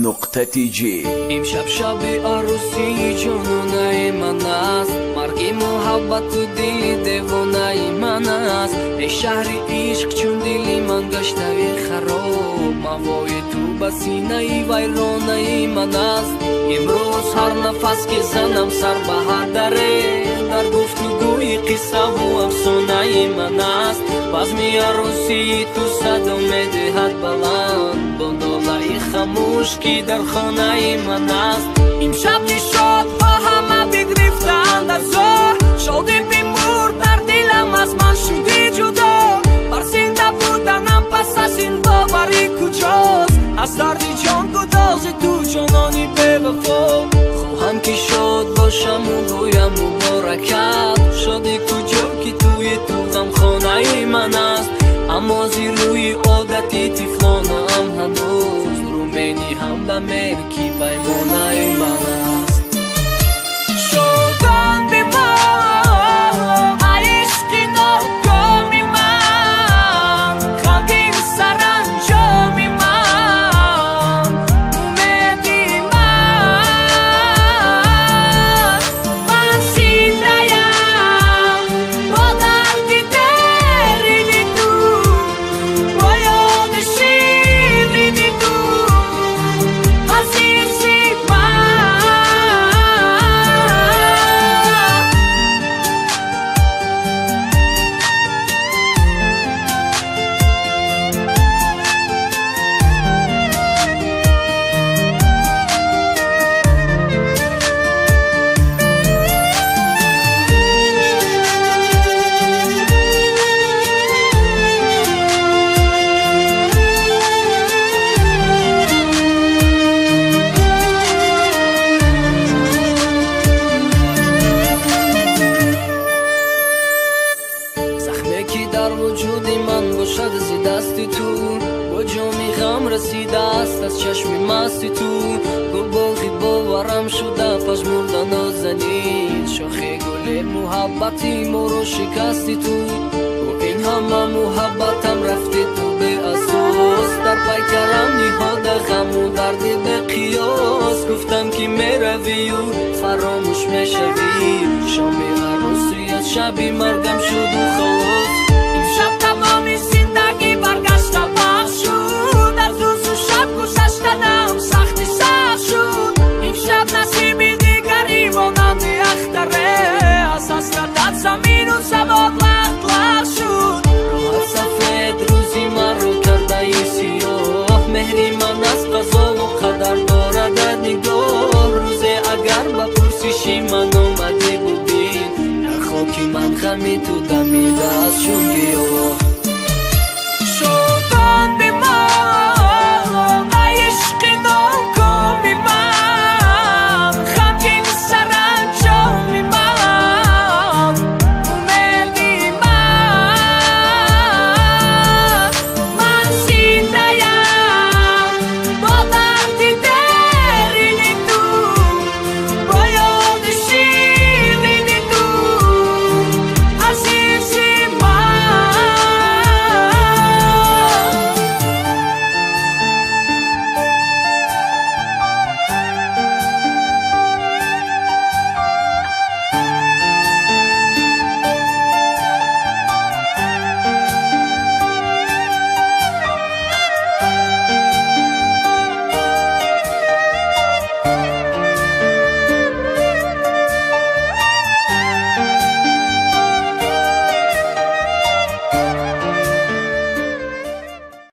.tg امشب شب عروسی جنونای من است، مرگ محبت و دل دیوانای من است. ای شهر عشق چون دلی من گشته خراب، موای تو به سینه ویرانه من است. امروز هر نفس که زنم سر به هر دره، در گفتگوی قصه و افسانه من است. بزم عروسی تو صدا میدهد بلند، بندالای خاموش که در خانه من است. امشب نشاط ها همه بگرفتند از او، شادی بیمور در دلم از من شده جدا. بر زنده بودنم پس از این باوری کجاست؟ از درد جان گداز تو جانانی به وفا. خواهم که شاد باشم و گویم مبارکت، شادی کجا که توی تو غم خانه من است. اما زیر روی عادتی تفلانم هنوز، رومینی هم به ملکی پیمانه من است. شدن به ما عشق ناکامی من، غمگین سرانجامی من، امیدی من زنده‌ام با درد دردی تو، با یاد شیرینی تو عزیزی من. زخمی که در وجود من باشد زی دست تو، با جامی غم رسیده است از چشم مست تو. گلباغی باورم شده پژمرده نازنین، شاخ گل محبتی ما رو شکستی تو. و این همه محبتم رفته تو به اساس، در پیکرم نهاده غم و درد به قیاس. گفتم که میروی و فراموش میشوی، شام عروسیت شبی مرگم شد و خلاص. امشب تمام زندگی برگشته بخش شد، از روز و شب گذشتنم سختی سخت شد. امشب نصیبی دیگری مانند اختره، از حسرتت زمین و زمان لخت لخت شد. راحت سفید روزی من رو کرده ای سیاه، مهری من از قضا و قدر دارد نگاه. روزه اگر به پرسشی من آمدی بودی، در خاکی من غمی تو دمیده از چون گیاه.